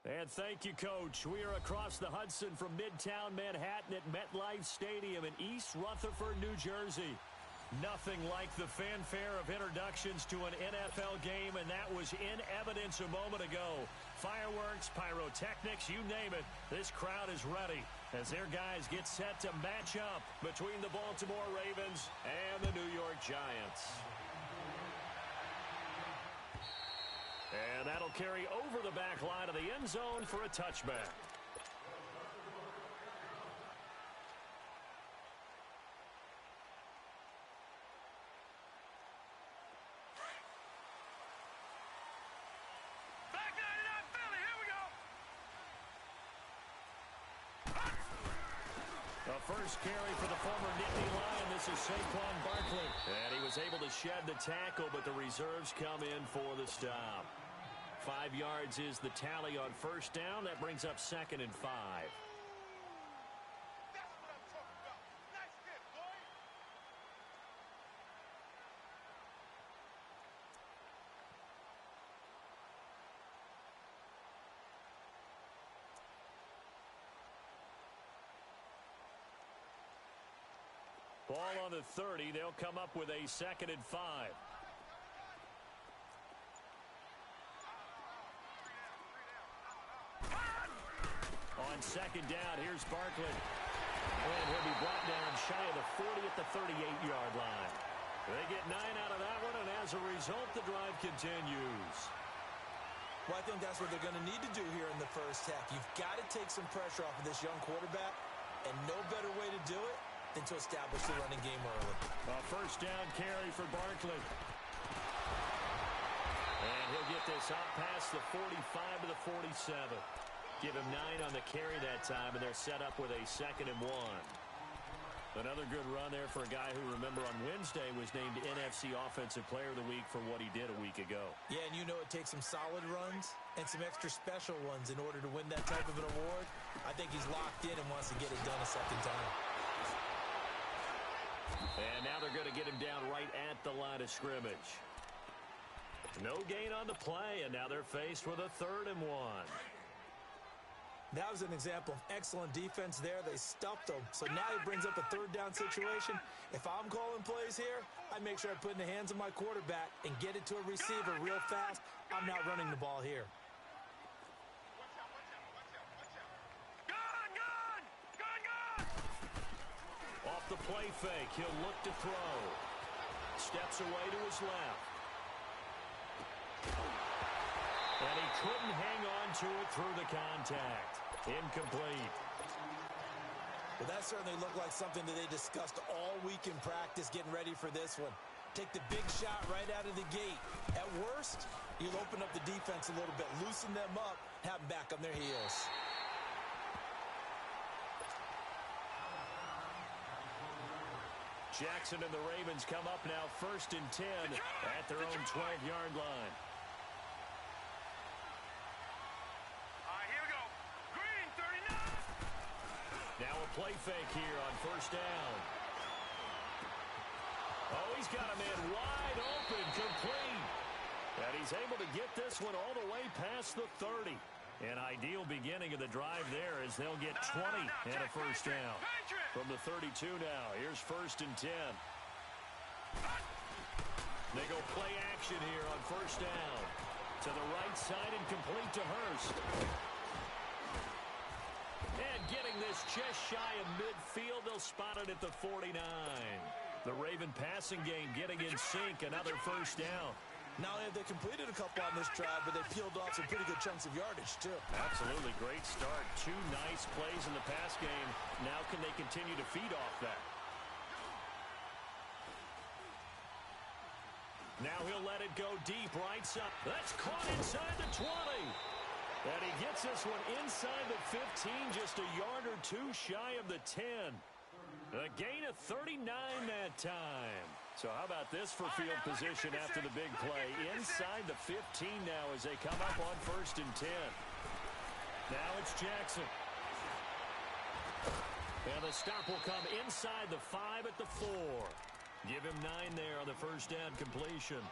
And thank you, Coach. We are across the Hudson from Midtown Manhattan at MetLife Stadium in East Rutherford, New Jersey. Nothing like the fanfare of introductions to an NFL game, and that was in evidence a moment ago. Fireworks, pyrotechnics, you name it. This crowd is ready as their guys get set to match up between the Baltimore Ravens and the New York Giants. And that'll carry over the back line of the end zone for a touchback. The first carry for the former Nittany Lion. This is Saquon Barkley. And he was able to shed the tackle, but the reserves come in for the stop. 5 yards is the tally on first down. That brings up 2nd and 5. Ball on the 30. They'll come up with a 2nd and 5. On 2nd down, here's Barkley. And he'll be brought down shy of the 40 at the 38-yard line. They get 9 out of that one, and as a result, the drive continues. Well, I think that's what they're going to need to do here in the first half. You've got to take some pressure off of this young quarterback, and no better way to do it than to establish the running game early. A first down carry for Barkley. And he'll get this out past the 45 to the 47. Give him 9 on the carry that time, and they're set up with a 2nd and 1. Another good run there for a guy who, remember, on Wednesday was named NFC Offensive Player of the Week for what he did a week ago. Yeah, and you know it takes some solid runs and some extra special ones in order to win that type of an award. I think he's locked in and wants to get it done a second time. And now they're going to get him down right at the line of scrimmage. No gain on the play, and now they're faced with a 3rd and 1. That was an example of excellent defense there. They stuffed him. So now he brings up a 3rd down situation. If I'm calling plays here, I make sure I put it in the hands of my quarterback and get it to a receiver real fast. I'm not running the ball here. Off the play fake, he'll look to throw. Steps away to his left. And he couldn't hang on to it through the contact. Incomplete. Well, that certainly looked like something that they discussed all week in practice getting ready for this one. Take the big shot right out of the gate. At worst, you'll open up the defense a little bit, loosen them up, have them back on their heels. Jackson and the Ravens come up now 1st and 10 at their own 12-yard line. Here we go. Green, 39. Now a play fake here on 1st down. Oh, he's got a man wide open, complete. And he's able to get this one all the way past the 30. An ideal beginning of the drive there as they'll get 20 and a first down. From the 32 now, here's 1st and 10. They go play action here on 1st down. To the right side and complete to Hurst. And getting this just shy of midfield, they'll spot it at the 49. The Raven passing game getting in sync, another 1st down. Not only have they completed a couple on this drive, but they peeled off some pretty good chunks of yardage, too. Absolutely. Great start. 2 nice plays in the pass game. Now can they continue to feed off that? Now he'll let it go deep right side. That's caught inside the 20. And he gets this one inside the 15, just a yard or 2 shy of the 10. A gain of 39 that time. So how about this for field position after the big play? Inside the 15 now as they come up on 1st and 10. Now it's Jackson. And the stop will come inside the 5 at the 4. Give him 9 there on the 1st down completion.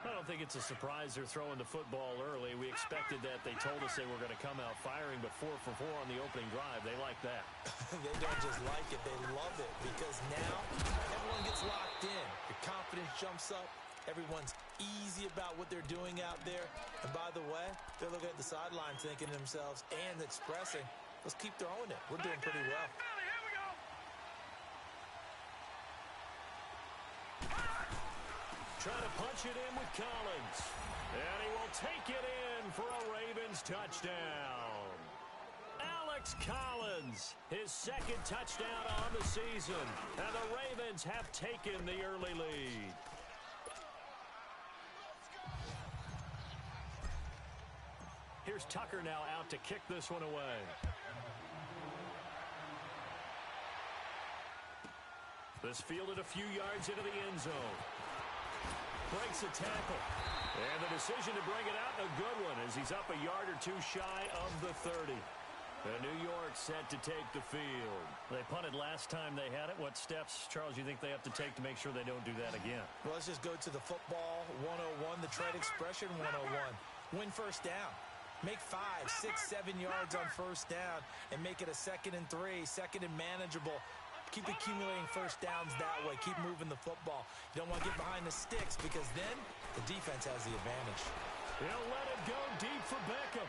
I don't think it's a surprise they're throwing the football early. We expected that. They told us they were going to come out firing, but 4 for 4 on the opening drive. They like that. They don't just like it. They love it because now everyone gets locked in. The confidence jumps up. Everyone's easy about what they're doing out there. And by the way, they're looking at the sideline thinking to themselves and expressing, let's keep throwing it. We're doing pretty well. Trying to punch it in with Collins. And he will take it in for a Ravens touchdown. Alex Collins, his second touchdown on the season. And the Ravens have taken the early lead. Here's Tucker now out to kick this one away. This fielded a few yards into the end zone. Breaks a tackle. And the decision to bring it out, a good one, as he's up a yard or two shy of the 30. And New York set to take the field. They punted last time they had it. What steps, Charles, you think they have to take to make sure they don't do that again? Well, let's just go to the football 101, the trade expression 101. Win first down. Make 5, 6, 7 yards on first down and make it a 2nd and 3, 2nd and manageable. Keep accumulating first downs that way. Keep moving the football. You don't want to get behind the sticks because then the defense has the advantage. He'll let it go deep for Beckham.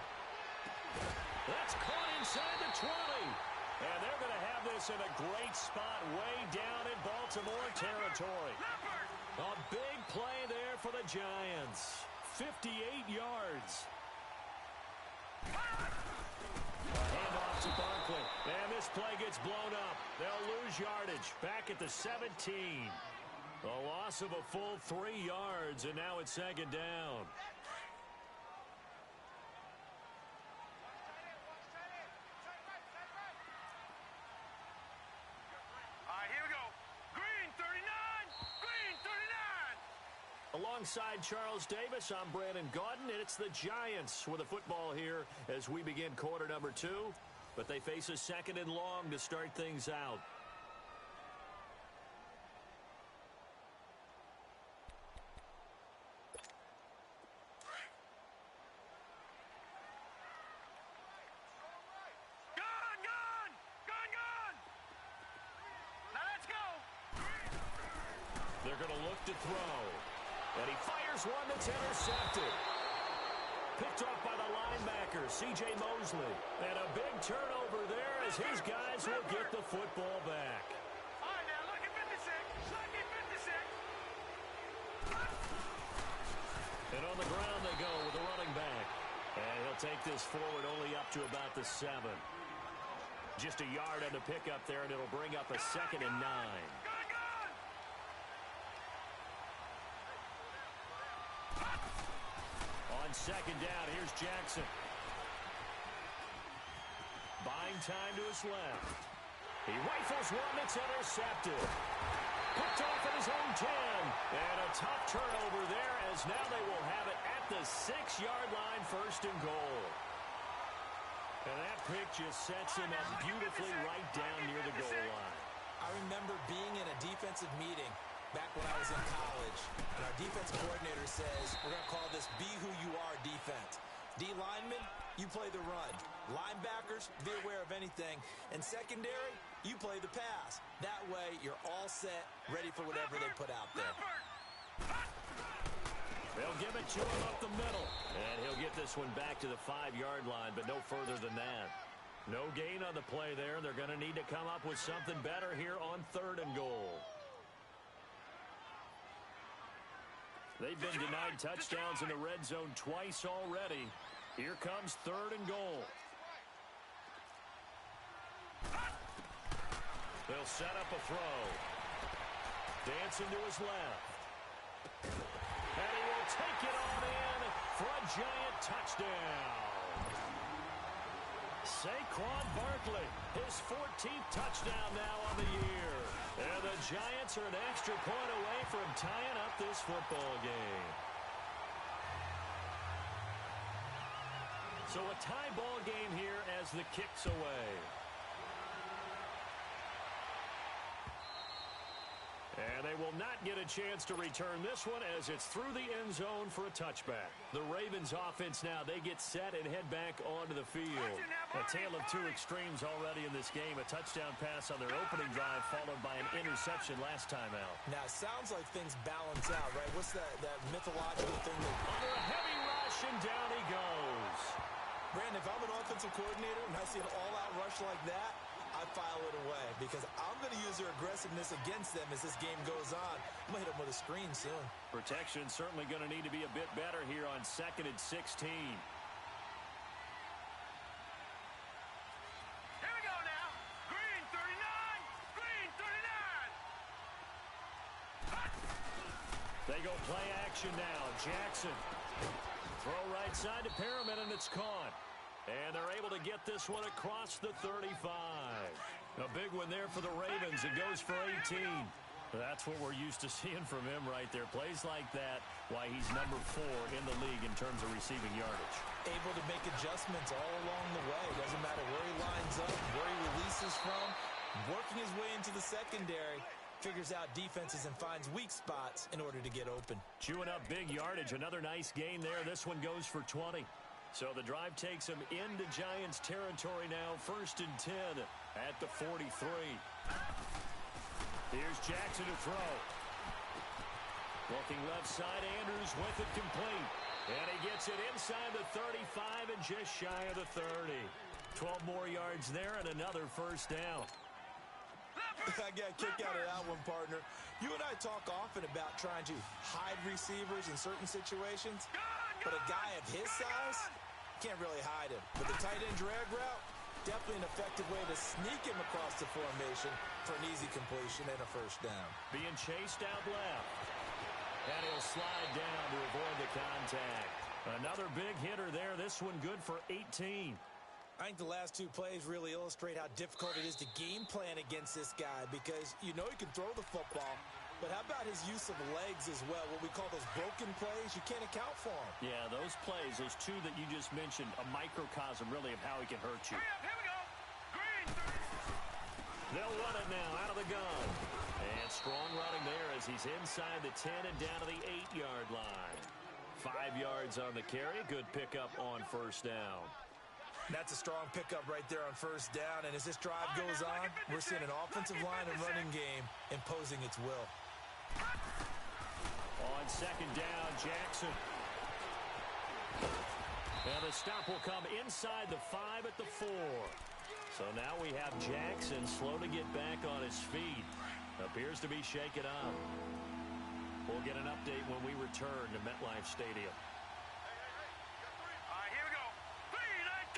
That's caught inside the 20. And they're going to have this in a great spot way down in Baltimore territory. A big play there for the Giants. 58 yards. Handoff to Barkley. And this play gets blown up. They'll lose yardage. Back at the 17. A loss of a full 3 yards, and now it's 2nd down. Here we go. Green 39. Green 39. Alongside Charles Davis, I'm Brandon Gaudin, and it's the Giants with the football here as we begin quarter number 2. But they face a 2nd and long to start things out. They're going to look to throw. And he fires one that's intercepted. Picked off by the linebacker, C.J. Mosley. And a big turnover there as his guys will get the football back. All right, now look at 56. Look at 56. And on the ground they go with the running back. And he'll take this forward only up to about the 7. Just a yard on the pickup there, and it'll bring up a 2nd and 9. On 2nd down, here's Jackson. Buying time to his left. He rifles one that's intercepted. Picked off at his own 10. And a tough turnover there as now they will have it at the 6-yard line, 1st and goal. And that pick just sets him up beautifully right down near the goal line. I remember being in a defensive meeting back when I was in college, and our defense coordinator says, we're going to call this be who you are defense. D linemen, you play the run. Linebackers, be aware of anything. And secondary, you play the pass. That way, you're all set, ready for whatever they put out there. They'll give it to him up the middle. And he'll get this one back to the 5-yard line, but no further than that. No gain on the play there. They're going to need to come up with something better here on 3rd and goal. They've been denied touchdowns in the red zone twice already. Here comes 3rd and goal. They'll set up a throw. Dancing to his left. And he will take it on in for a Giant touchdown. Saquon Barkley, his 14th touchdown now on the year. And the Giants are an extra point away from tying up this football game. So a tie ball game here as the kick's away. And they they will not get a chance to return this one as it's through the end zone for a touchback. The Ravens offense now, they get set and head back onto the field. A tale of two extremes already in this game. A touchdown pass on their opening drive followed by an interception last time out. Now, it sounds like things balance out, right? What's that mythological thing? Under a heavy rush, and down he goes. Brandon, if I'm an offensive coordinator and I see an all-out rush like that, I file it away because I'm going to use their aggressiveness against them as this game goes on. I'm going to hit them with a screen soon. Protection certainly going to need to be a bit better here on 2nd and 16. Here we go now. Green 39. Green 39. They go play action now. Jackson. Throw right side to Perriman, and it's caught. And they're able to get this one across the 35. A big one there for the Ravens. It goes for 18. That's what we're used to seeing from him right there. Plays like that, why he's number 4 in the league in terms of receiving yardage. Able to make adjustments all along the way. Doesn't matter where he lines up, where he releases from. Working his way into the secondary. Figures out defenses and finds weak spots in order to get open. Chewing up big yardage. Another nice gain there. This one goes for 20. So the drive takes him into Giants territory now. 1st and 10 at the 43. Here's Jackson to throw. Looking left side, Andrews with it complete. And he gets it inside the 35 and just shy of the 30. 12 more yards there and another first down. I got a kick out of that one, partner. You and I talk often about trying to hide receivers in certain situations, but a guy of his size can't really hide him. But the tight end drag route, definitely an effective way to sneak him across the formation for an easy completion and a first down. Being chased out left. And he'll slide down to avoid the contact. Another big hitter there. This one good for 18. I think the last 2 plays really illustrate how difficult it is to game plan against this guy because you know he can throw the football, but how about his use of legs as well? What we call those broken plays, you can't account for them. Yeah, those plays, those 2 that you just mentioned, a microcosm really of how he can hurt you. Hurry up, here we go. Green 30. They'll run it now out of the gun. And strong running there as he's inside the 10 and down to the 8-yard line. 5 yards on the carry. Good pickup on first down. That's a strong pickup right there on first down. And as this drive goes on, we're seeing an offensive line and running game imposing its will. On 2nd down, Jackson. And the stop will come inside the 5 at the 4. So now we have Jackson slow to get back on his feet. Appears to be shaken up. We'll get an update when we return to MetLife Stadium. All right, here we go. 319.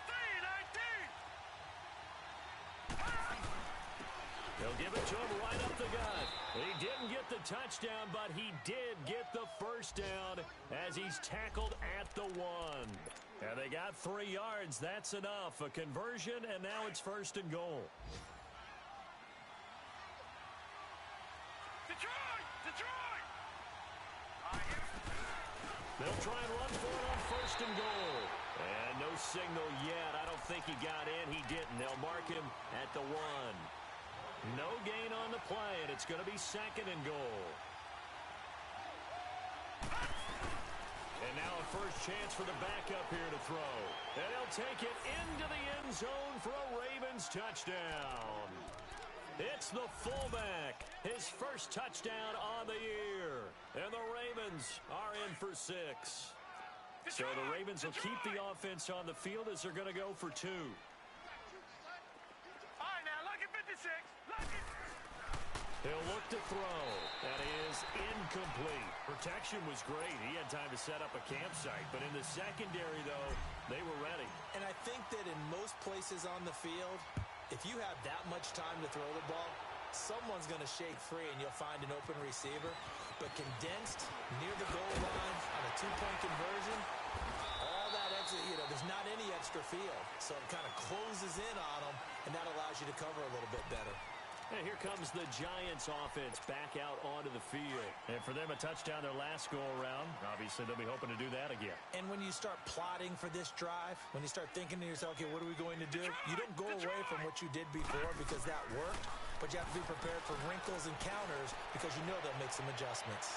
319. They'll give it to him right up the gut. He didn't get the touchdown, but he did get the first down as he's tackled at the 1. And they got 3 yards. That's enough. A conversion, and now it's 1st and goal. Detroit! Detroit! All right, here we go. They'll try and run for it on 1st and goal. And no signal yet. I don't think he got in. He didn't. They'll mark him at the 1. No gain on the play, and it's going to be 2nd and goal. And now a first chance for the backup here to throw. And he'll take it into the end zone for a Ravens touchdown. It's the fullback. His first touchdown on the year. And the Ravens are in for 6. So the Ravens will keep the offense on the field as they're going to go for 2. All right, now, lucky 56. Lucky. He'll look to throw. That is incomplete. Protection was great. He had time to set up a campsite. But in the secondary, though, they were ready. And I think that in most places on the field, if you have that much time to throw the ball, someone's going to shake free and you'll find an open receiver. But condensed near the goal line on a 2-point conversion, all that extra, there's not any extra field. So it kind of closes in on them, and that allows you to cover a little bit better. And here comes the Giants offense back out onto the field. And for them, a touchdown their last go-around. Obviously, they'll be hoping to do that again. And when you start plotting for this drive, when you start thinking to yourself, okay, what are we going to do? You don't go away from what you did before because that worked, but you have to be prepared for wrinkles and counters because you know they'll make some adjustments.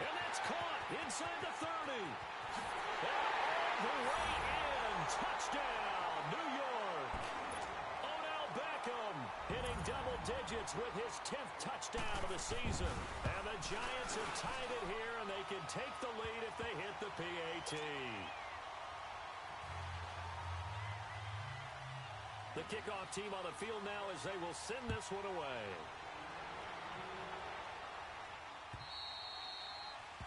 And that's caught inside the 30. And all the way in. Touchdown, New York. Odell Beckham hitting double digits with his 10th touchdown of the season. And the Giants have tied it here, and they can take the lead if they hit the PAT. The kickoff team on the field now as they will send this one away.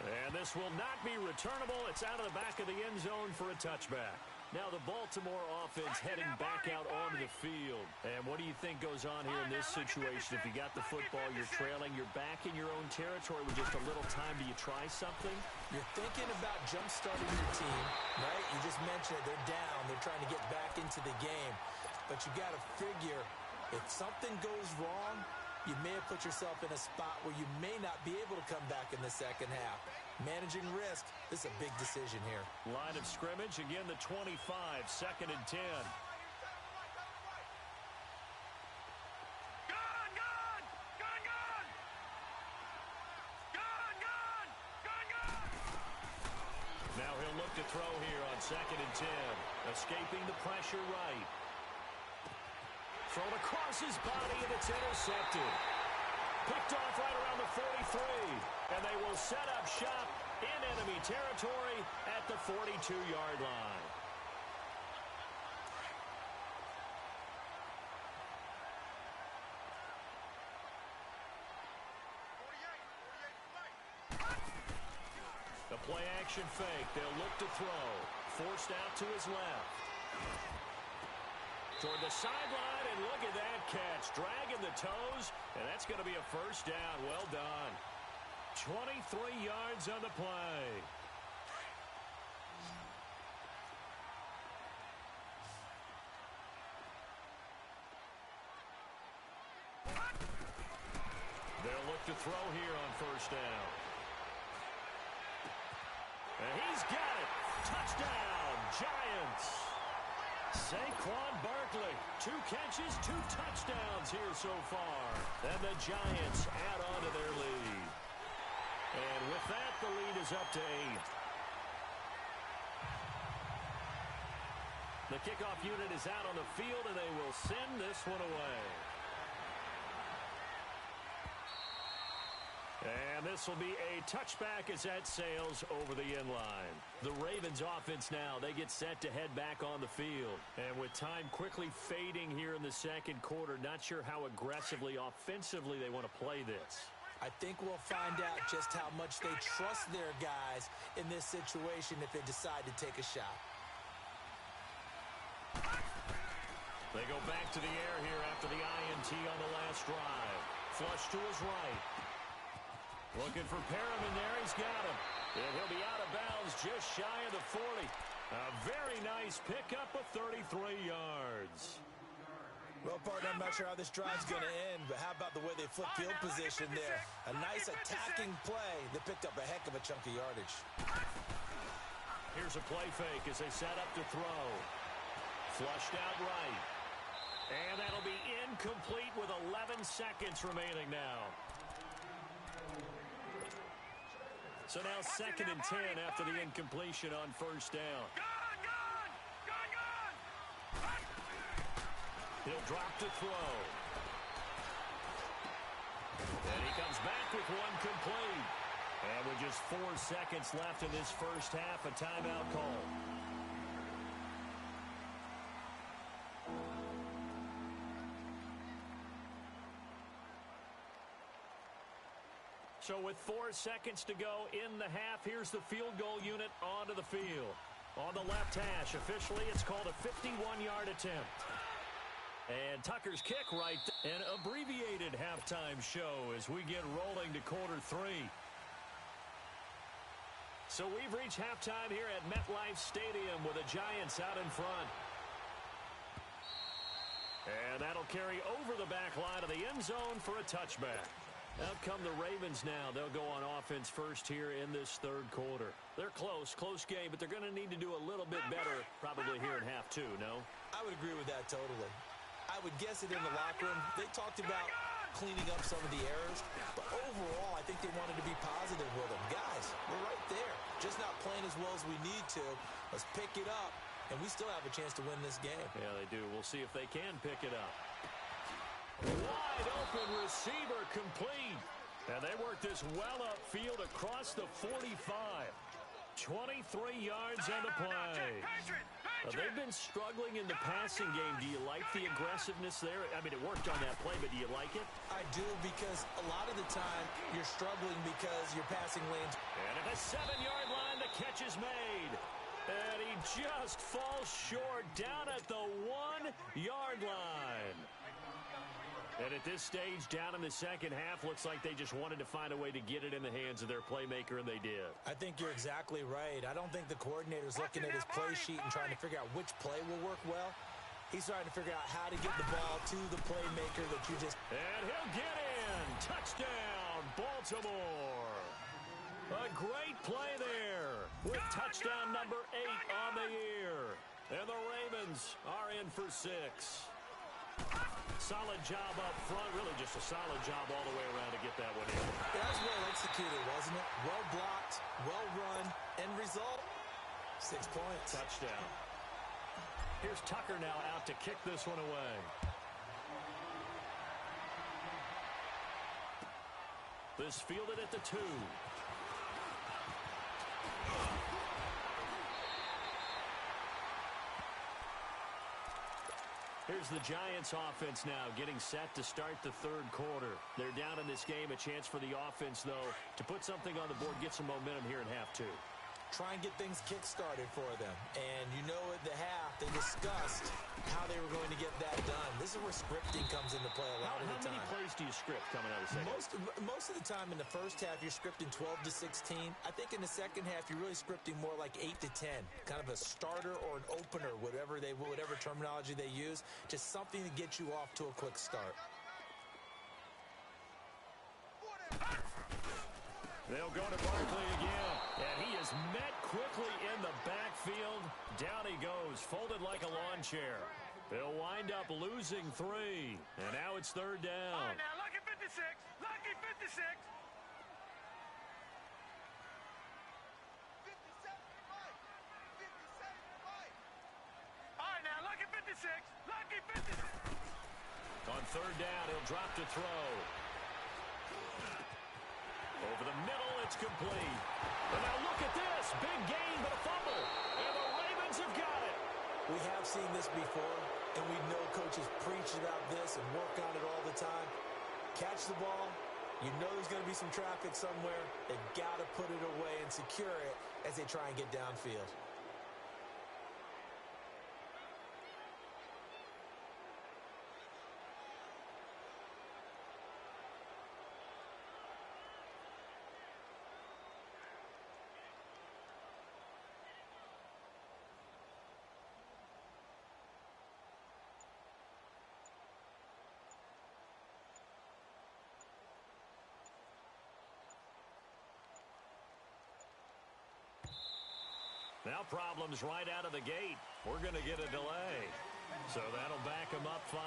And this will not be returnable. It's out of the back of the end zone for a touchback. Now the Baltimore offense heading back out onto the field. And what do you think goes on here in this situation? If you got the football, you're trailing, you're back in your own territory with just a little time. Do you try something? You're thinking about jump-starting your team, right? You just mentioned it. They're down. They're trying to get back into the game. But you got to figure if something goes wrong, you may have put yourself in a spot where you may not be able to come back in the second half. Managing risk, this is a big decision here. Line of scrimmage, again the 25, 2nd and 10. Now he'll look to throw here on 2nd and 10. Escaping the pressure right. Thrown across his body, and it's intercepted. Picked off right around the 43. And they will set up shop in enemy territory at the 42-yard line. The play-action fake. They'll look to throw. Forced out to his left. Toward the sideline, and look at that catch. Dragging the toes, and that's going to be a first down. Well done. 23 yards on the play. They'll look to throw here on first down. And he's got it. Touchdown, Giants. Saquon Barkley, 2 catches, 2 touchdowns here so far. And the Giants add on to their lead. And with that, the lead is up to 8. The kickoff unit is out on the field, and they will send this one away. And this will be a touchback as that sails over the end line. The Ravens offense now, they get set to head back on the field. And with time quickly fading here in the second quarter, not sure how aggressively, offensively they want to play this. I think we'll find out just how much they trust their guys in this situation if they decide to take a shot. They go back to the air here after the INT on the last drive. Flush to his right. Looking for Perriman there. He's got him. And he'll be out of bounds just shy of the 40. A very nice pickup of 33 yards. Well, partner, I'm not sure how this drive's going to end, but how about the way they flip field position there? A nice attacking play that picked up a heck of a chunk of yardage. Here's a play fake as they set up to throw. Flushed out right. And that'll be incomplete with 11 seconds remaining now. So now 2nd and 10 after the incompletion on first down. He'll drop to throw. And he comes back with one complete. And with just 4 seconds left in this first half, a timeout call. So with 4 seconds to go in the half, here's the field goal unit onto the field. On the left hash, officially it's called a 51-yard attempt. And Tucker's kick right there. An abbreviated halftime show as we get rolling to quarter 3. So we've reached halftime here at MetLife Stadium with the Giants out in front. And that'll carry over the back line of the end zone for a touchback. Out come the Ravens now. They'll go on offense first here in this third quarter. They're close game, but they're going to need to do a little bit better probably here in half two, no? I would agree with that totally. I would guess it in the locker room. They talked about cleaning up some of the errors, but overall, I think they wanted to be positive with them. Guys, we're right there. Just not playing as well as we need to. Let's pick it up, and we still have a chance to win this game. Yeah, they do. We'll see if they can pick it up. Wide open receiver complete. And they work this well upfield across the 45. 23 yards on the play. They've been struggling in the passing game. Do you like the aggressiveness there? I mean, it worked on that play, but do you like it? I do, because a lot of the time you're struggling because your passing lanes. And at the 7-yard line, the catch is made. And he just falls short down at the 1-yard line. And at this stage, down in the second half, looks like they just wanted to find a way to get it in the hands of their playmaker, and they did. I think you're exactly right. I don't think the coordinator's looking at his play sheet and trying to figure out which play will work well. He's trying to figure out how to get the ball to the playmaker that you just... And he'll get in. Touchdown, Baltimore. A great play there with touchdown number 8 on the year. And the Ravens are in for 6. Solid job up front. Really just a solid job all the way around to get that one in. That was well executed, wasn't it? Well blocked, well run. End result, 6 points. Touchdown. Here's Tucker now out to kick this one away. This fielded at the 2. Here's the Giants offense now getting set to start the third quarter. They're down in this game. A chance for the offense, though, to put something on the board, get some momentum here in half 2. Try and get things kick-started for them. And you know at the half, they discussed how they were going to get that done. This is where scripting comes into play a lot of the time. How many plays do you script coming out of the second? Most of the time in the first half, you're scripting 12 to 16. I think in the second half, you're really scripting more like 8 to 10. Kind of a starter or an opener, whatever terminology they use. Just something to get you off to a quick start. They'll go to Barkley again, and he is met quickly in the backfield. Down he goes, folded like a lawn chair. They'll wind up losing 3, and now it's third down. All right, now, lucky 56. Lucky 56. 57 right. 57 right. All right, now, lucky 56. Lucky 56. On third down, he'll drop to throw. Over the middle, it's complete. And now look at this. Big gain, but a fumble. And the Ravens have got it. We have seen this before, and we know coaches preach about this and work on it all the time. Catch the ball. You know there's going to be some traffic somewhere. They've got to put it away and secure it as they try and get downfield. Now problems right out of the gate. We're going to get a delay. So that'll back them up 5.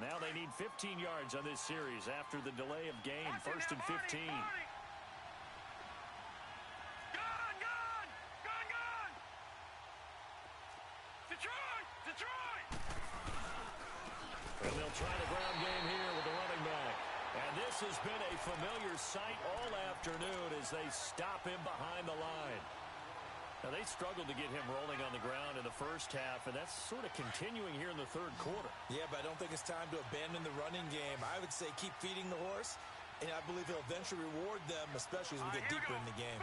Now they need 15 yards on this series after the delay of game. First and 15. Detroit! And they'll try the ground game here with the running back. And this has been a familiar sight all afternoon as they stop him behind the line. Now, they struggled to get him rolling on the ground in the first half, and that's sort of continuing here in the third quarter. Yeah, but I don't think it's time to abandon the running game. I would say keep feeding the horse, and I believe he'll eventually reward them, especially as we get deeper in the game.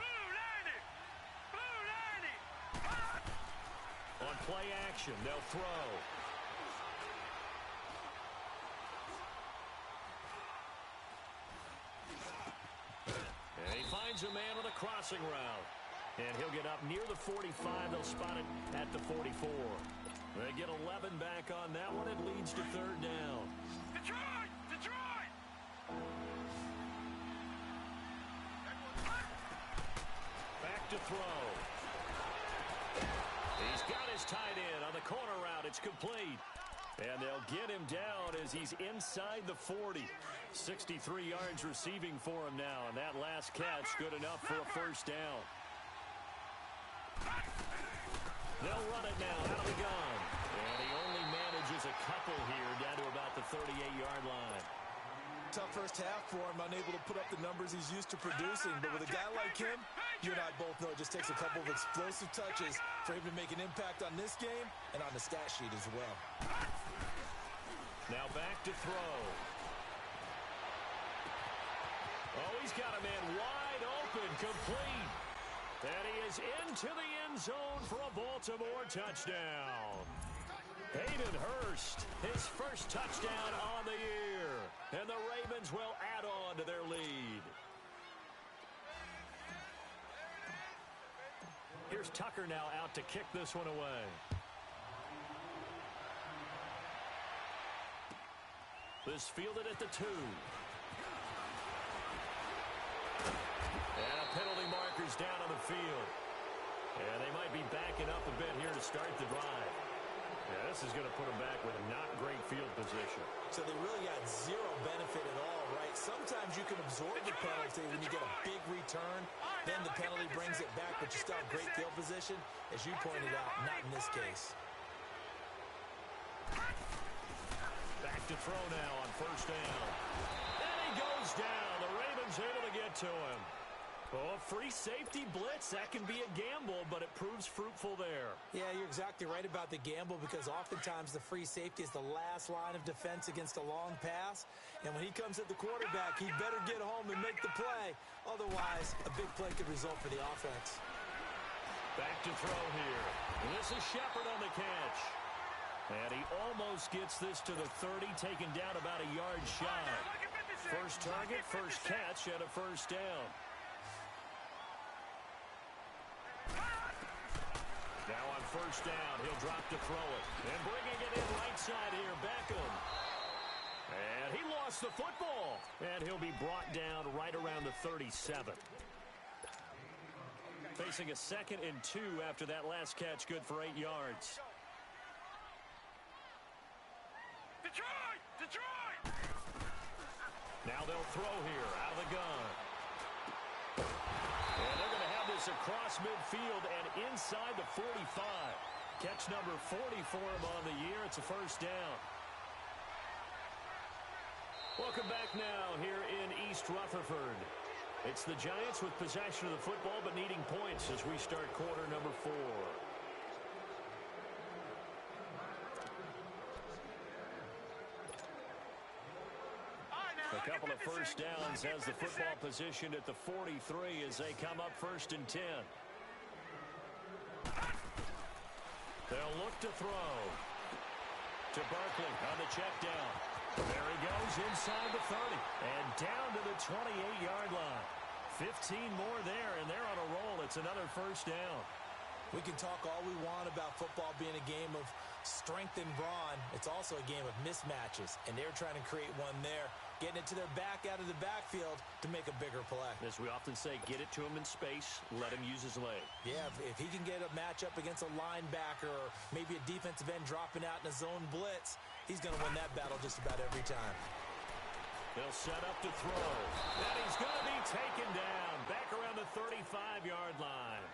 On play action, they'll throw. finds a man with a crossing route. And he'll get up near the 45. They'll spot it at the 44. They get 11 back on that one. It leads to third down. Detroit! Detroit! Back to throw. He's got his tight end on the corner route. It's complete. And they'll get him down as he's inside the 40. 63 yards receiving for him now. And that last catch good enough for a first down. They'll run it now out of the gun. And he only manages a couple here down to about the 38-yard line. Tough first half for him, unable to put up the numbers he's used to producing. But with a guy like him, you and I both know it just takes a couple of explosive touches for him to make an impact on this game and on the stat sheet as well. Now back to throw. Oh, he's got a man wide open, complete. And he is into the end zone for a Baltimore touchdown. Hayden Hurst, his first touchdown on the year. And the Ravens will add on to their lead. Here's Tucker now out to kick this one away. This fielded at the 2. And a penalty marker's down on the field. And they might be backing up a bit here to start the drive. Yeah, this is going to put them back with a not great field position. So they really got zero benefit at all, right? Sometimes you can absorb the penalty when you get a big return. Then the penalty brings it back, but you still have great field position. As you pointed out, not in this case. Back to throw now on first down. And he goes down. The Ravens able to get to him. Oh, free safety blitz, that can be a gamble, but it proves fruitful there. Yeah, you're exactly right about the gamble because oftentimes the free safety is the last line of defense against a long pass. And when he comes at the quarterback, he better get home and make the play. Otherwise, a big play could result for the offense. Back to throw here. And this is Shepard on the catch. And he almost gets this to the 30, taken down about a yard shy. First target, first catch, and a first down. Now on first down, he'll drop to throw it. And bringing it in right side here, Beckham. And he lost the football. And he'll be brought down right around the 37. Facing a 2nd and 2 after that last catch, good for 8 yards. Detroit! Detroit! Now they'll throw here out of the gun. And they're going to have this across midfield and inside the 45. Catch number 40 for him on the year. It's a first down. Welcome back now here in East Rutherford. It's the Giants with possession of the football but needing points as we start quarter number 4. A couple of first downs as the football positioned at the 43 as they come up 1st and 10. They'll look to throw. To Barkley on the check down. There he goes inside the 30 and down to the 28-yard line. 15 more there, and they're on a roll. It's another first down. We can talk all we want about football being a game of strength and brawn. It's also a game of mismatches, and they're trying to create one there, getting it to their back out of the backfield to make a bigger play. As we often say, get it to him in space, let him use his leg. Yeah, if he can get a matchup against a linebacker or maybe a defensive end dropping out in a zone blitz, he's going to win that battle just about every time. They'll set up to throw, and he's going to be taken down back around the 35-yard line.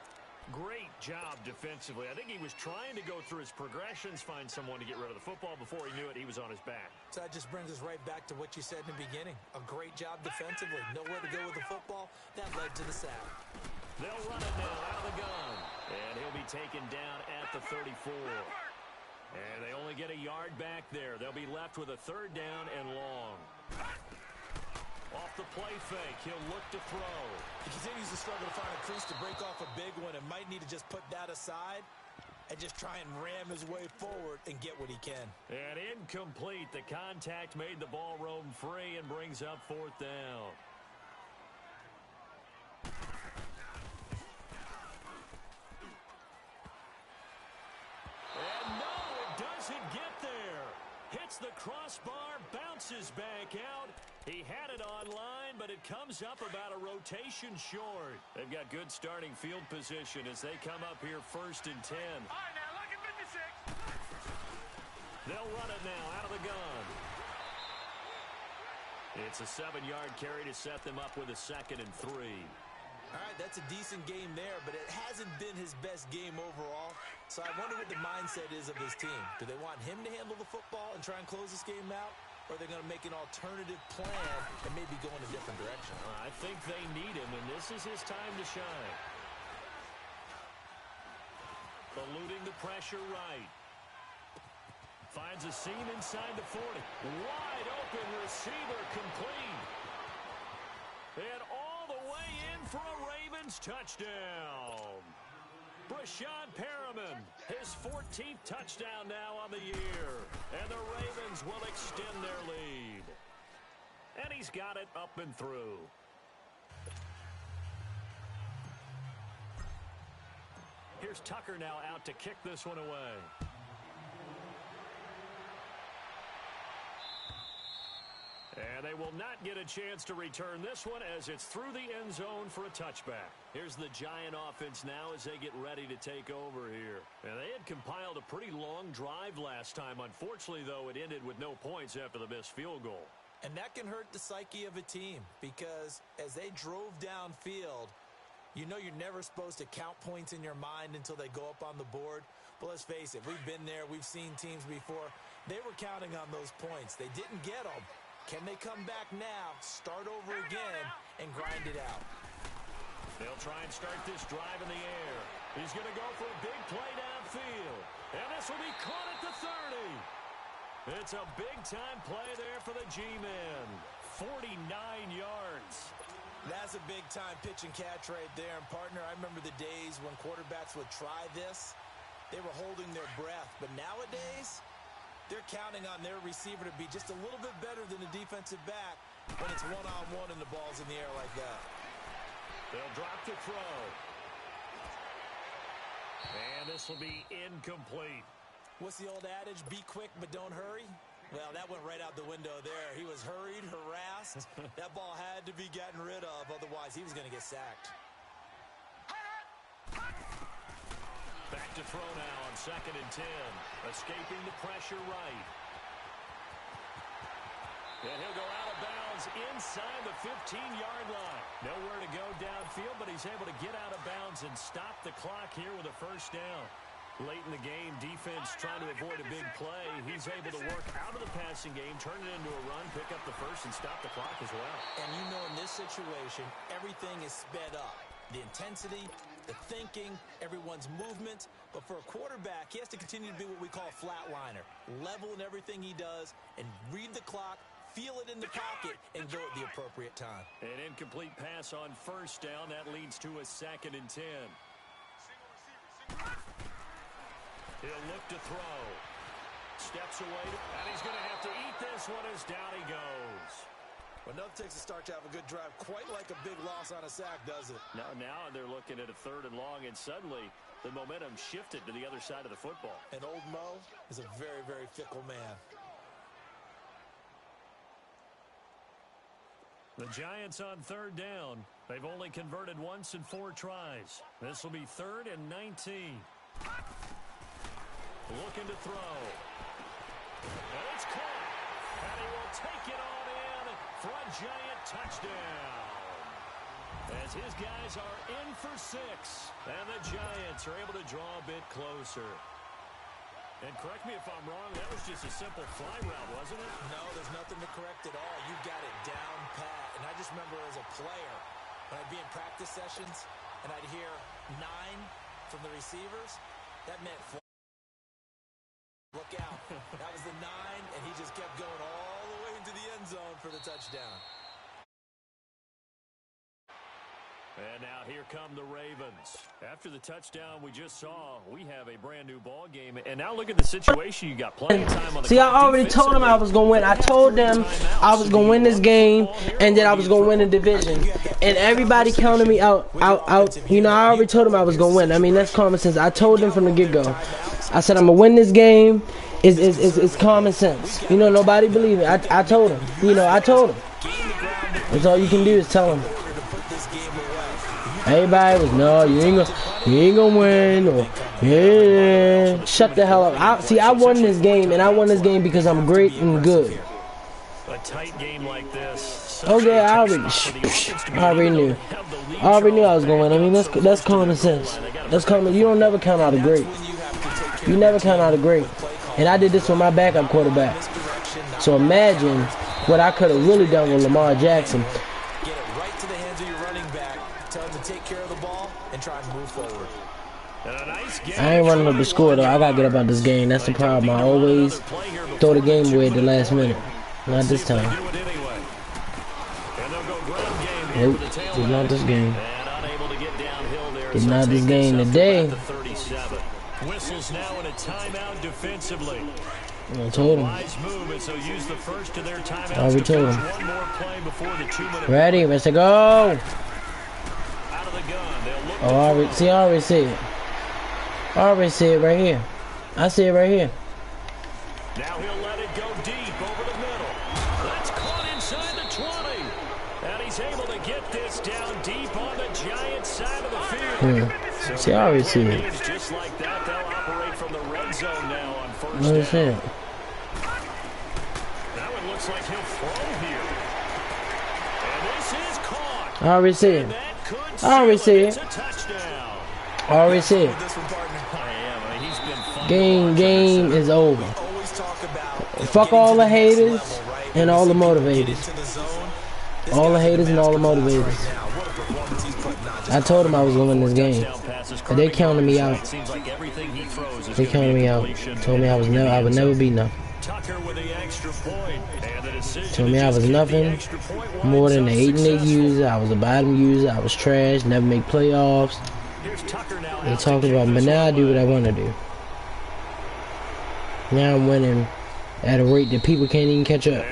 Great job defensively. I think he was trying to go through his progressions, find someone to get rid of the football. Before he knew it, he was on his back. So that just brings us right back to what you said in the beginning. A great job defensively. Nowhere to go with the football. That led to the sack. They'll run it now out of the gun. And he'll be taken down at the 34. And they only get a yard back there. They'll be left with a 3rd down and long. Off the play fake, he'll look to throw. He continues to struggle to find a crease to break off a big one and might need to just put that aside and just try and ram his way forward and get what he can. And incomplete. The contact made the ball roam free and brings up 4th down. doesn't get there. Hits the crossbar, bounces back out. He had it online, but it comes up about a rotation short. They've got good starting field position as they come up here 1st and 10. All right, now, look at 56. They'll run it now out of the gun. It's a 7-yard carry to set them up with a 2nd and 3. All right, that's a decent game there, but it hasn't been his best game overall. So I wonder what the mindset is of his team. Do they want him to handle the football and try and close this game out? Or are they going to make an alternative plan and maybe go in a different direction? I think they need him, and this is his time to shine. Eluding the pressure right. Finds a seam inside the 40. Wide open receiver complete. And all the way in for a Ravens touchdown. Breshad Perriman, his 14th touchdown now on the year. And the Ravens will extend their lead. And he's got it up and through. Here's Tucker now out to kick this one away. And they will not get a chance to return this one as it's through the end zone for a touchback. Here's the Giant offense now as they get ready to take over here. And they had compiled a pretty long drive last time. Unfortunately, though, it ended with no points after the missed field goal. And that can hurt the psyche of a team because as they drove downfield, you know you're never supposed to count points in your mind until they go up on the board. But let's face it, we've been there. We've seen teams before. They were counting on those points. They didn't get them. Can they come back now, start over again, and grind it out? They'll try and start this drive in the air. He's going to go for a big play downfield. And this will be caught at the 30. It's a big-time play there for the G-Men. 49 yards. That's a big-time pitch and catch right there. And, partner, I remember the days when quarterbacks would try this. They were holding their breath. But nowadays, they're counting on their receiver to be just a little bit better than the defensive back when it's one-on-one and the ball's in the air like that. They'll drop the throw. And this will be incomplete. What's the old adage? Be quick, but don't hurry? Well, that went right out the window there. He was hurried, harassed. That ball had to be gotten rid of, otherwise he was going to get sacked. Back to throw now on 2nd and 10. Escaping the pressure right. And he'll go out of bounds inside the 15-yard line. Nowhere to go downfield, but he's able to get out of bounds and stop the clock here with a 1st down. Late in the game, defense trying to avoid a big play. He's able to work out of the passing game, turn it into a run, pick up the 1st, and stop the clock as well. And you know in this situation, everything is sped up. The intensity, the thinking, everyone's movement. But for a quarterback, he has to continue to be what we call a flatliner. Level in everything he does and read the clock, feel it in the pocket, and go at the appropriate time. An incomplete pass on 1st down. That leads to a 2nd and 10. He'll look to throw. Steps away, and he's going to have to eat this one as down he goes. Well, nothing takes a start to have a good drive quite like a big loss on a sack, does it? Now they're looking at a 3rd and long, and suddenly the momentum shifted to the other side of the football. And old Mo is a very, very fickle man. The Giants on 3rd down. They've only converted once in 4 tries. This will be 3rd and 19. Looking to throw. And it's caught. And he will take it on in for a Giant touchdown. As his guys are in for 6. And the Giants are able to draw a bit closer. And correct me if I'm wrong, that was just a simple fly route, wasn't it? No, there's nothing to correct at all. You got it down pat. And I just remember as a player, when I'd be in practice sessions and I'd hear 9 from the receivers, that meant look out. That was the 9, and he just kept going all the way into the end zone for the touchdown. And now here come the Ravens. After the touchdown we just saw, we have a brand new ball game. And now look at the situation. You got plenty of time on the See, I already told them I was going to win. I told them I was going to win this game and that I was going to win the division. And everybody counted me out. You know, I already told them I was going to win. I mean, that's common sense. I told them from the get-go. I said I'm gonna win this game. It's common sense. You know, nobody believed me. I told him. You know, I told him. That's all you can do is tell him. Everybody was, no, you ain't gonna win. Or, yeah, shut the hell up. I won this game, and I won this game because I'm great and good. A tight game like this. Okay, I already knew. I already knew I was going to win. I mean, that's common sense. That's common. You don't never count out a great. You never count out a great. And I did this with my backup quarterback. So imagine what I could have really done with Lamar Jackson. Get it right to the hands of your running back. Tell him to take care of the ball and try and move forward. I ain't running up the score, though. I got to get up out this game. That's the problem. I always throw the game away at the last minute. Not this time. Nope. It's not this game. It's not this game today. Whistles now in a timeout defensively. I told him. I already told him. Ready, let's go. Oh, I already see it. I already see it right here. I see it right here. Now he'll let it go deep over the middle. That's caught inside the 20. And he's able to get this down deep on the Giants side of the field. See, I already see it. Just like that, they'll operate from the red zone now on first down. What is it? Now it looks like he'll throw here. And this is caught. I already see it. I already see it. I already see it. Game is over. Fuck all the haters and all the motivators. All the haters and all the motivators. I told them I was going to win this game. But they counted me out. They counted me out. Told me I would never be nothing. Told me I was nothing more than an 8-8 user. I was a bottom user. I was trash. Never make playoffs. They talked about me, but now I do what I want to do. Now I'm winning at a rate that people can't even catch up.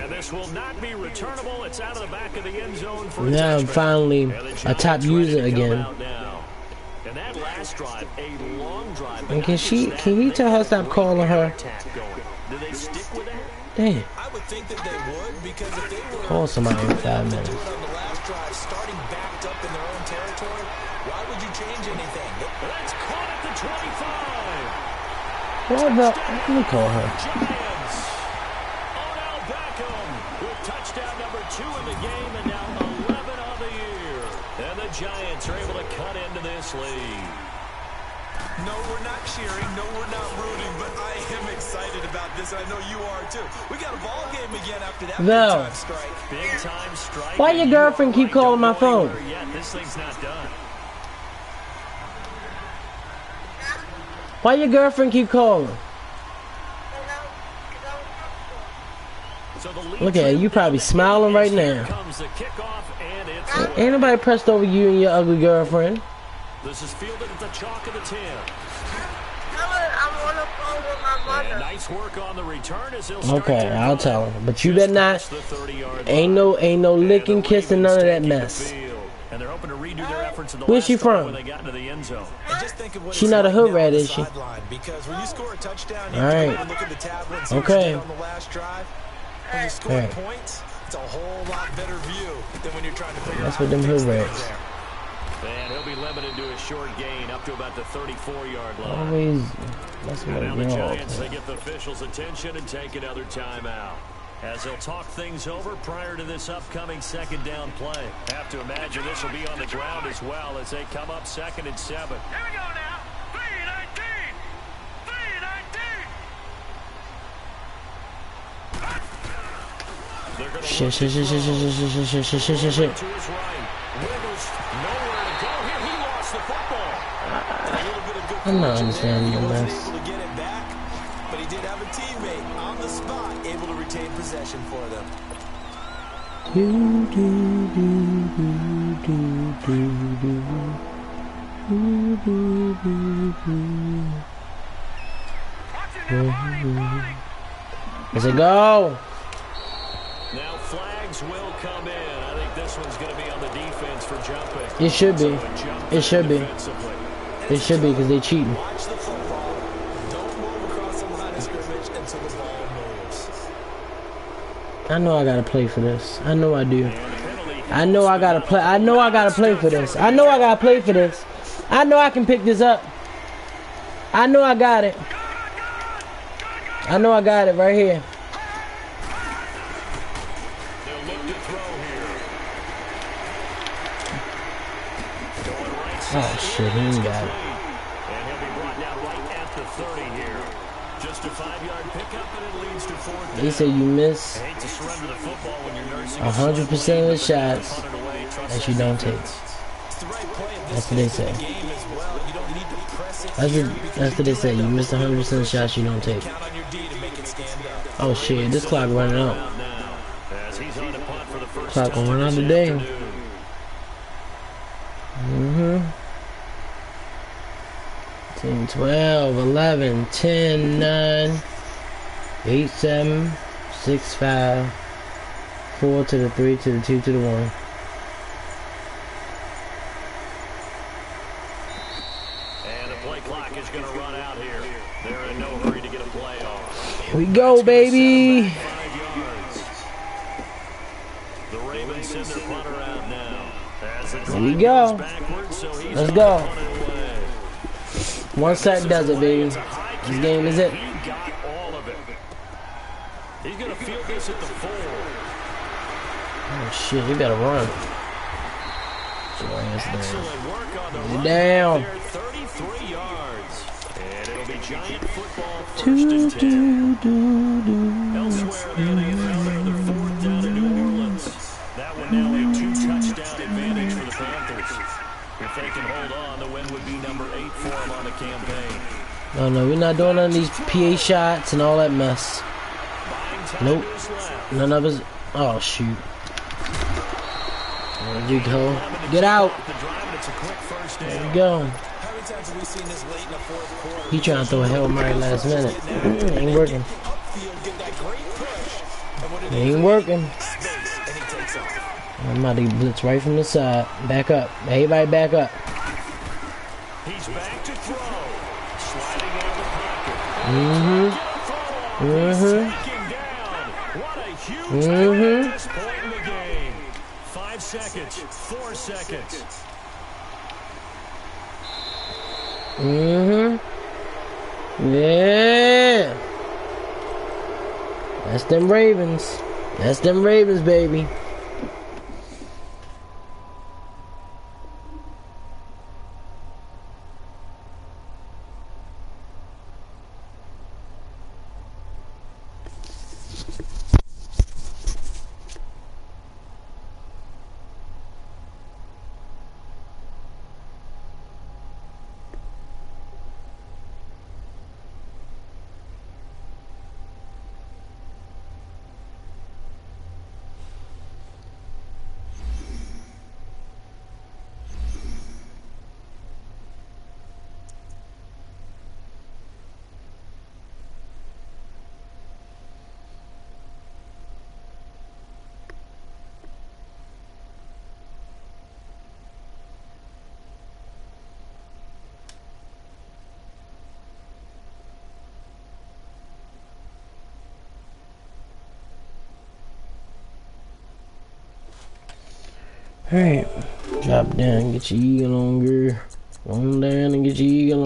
Now I'm finally a top user again. And can you tell her stop calling her? Damn. Call somebody in 5 minutes. What the? Let me call her. Odell Beckham with touchdown number 2 in the game and now 11 on the year. And the Giants are able to cut into this lead. No, we're not cheering. No, we're not rooting. But I am excited about this. I know you are too. We got a ball game again after that No. big-time strike. Big-time strike. Why your girlfriend keep calling my phone? Yet. This thing's not done. Why your girlfriend keep calling? Look at you, probably smiling right now. Ain't nobody pressed over you and your ugly girlfriend. This is fielded at the chalk of the 10. I'm on the phone with my mother. Nice work on the return as he'll start. Okay, I'll tell her. But you better not. Ain't no licking, kissing, none of that mess. And they're hoping to redo their efforts in the Where's she from? when they got into the end zone. She not a hood rat, is she? Because when you score a touchdown, all right. look at the tablet and see okay. on the last drive. When you score points, it's a whole lot better view than when you're trying to figure That's out what them hood rats. And he'll be limited to a short gain up to about the 34-yard line. Always. That's what now the Giants, they get the officials' attention and take another timeout. As they'll talk things over prior to this upcoming second down play. Have to imagine this will be on the ground as well as they come up 2nd and 7. Here we go now. 3-19. 3-19. Shit. To his right. Rivers, nowhere to go here. He lost the football. I'm not understanding you, man. But he did have a teammate on the spot able to retain possession for them. Let's go. Now flags will come in. I think this one's going to be on the defense for jumping. It should be. It should be. It should be because they cheating. Watch the football. Don't move until the ball moves. I know I gotta play for this. I know I do. I know I gotta play. I know I gotta play for this. I know I gotta play for this. I know I can pick this up. I know I got it. I know I got it right here. Oh shit, he ain't got it. And he'll be brought down right at the 30 here. Just a 5-yard pickup, and it leads to 4th down. They say you miss 100% of the shots that you don't take. That's what they say. That's what they say. You miss 100% of the shots you don't take. Oh shit, this clock running out. Clock gonna run out today. Mm-hmm. 10, 12, 11, 10, 9, 8, 7, 6, 5, 4 to the 3 to the 2 to the 1. And the play clock is going to run out here. They're in no hurry to get a play off. Here we go, baby. 5 yards. The Ravens send their punter out now. Here we go. Let's go. Once that does it, baby. This game is it. He got all of it. He's going to field this at the 4. Oh shit, he better run. Excellent work on the run. Down. There, 33 yards. And it'll be Giant football first and 10. Elsewhere in the NFL, they're 4th down in New Orleans. That one now a 2-touchdown advantage for the Panthers. If they can hold on, the win would be number 8 for them on the campaign. No, we're not doing none of these PA shots and all that mess. Nope. None of us. Oh, shoot. There you go. Get out. There we go. He trying to throw a Hail Mary last minute. Ain't working. Ain't working. I'm about to blitz right from the side. Back up. Everybody back up. He's back to throw. Sliding out of the pocket. What a huge play at this point in the game. 5 seconds. 4 seconds. Yeah. That's them Ravens. That's them Ravens, baby. Alright, drop down, get your eagle on, girl. Go on down and get your eagle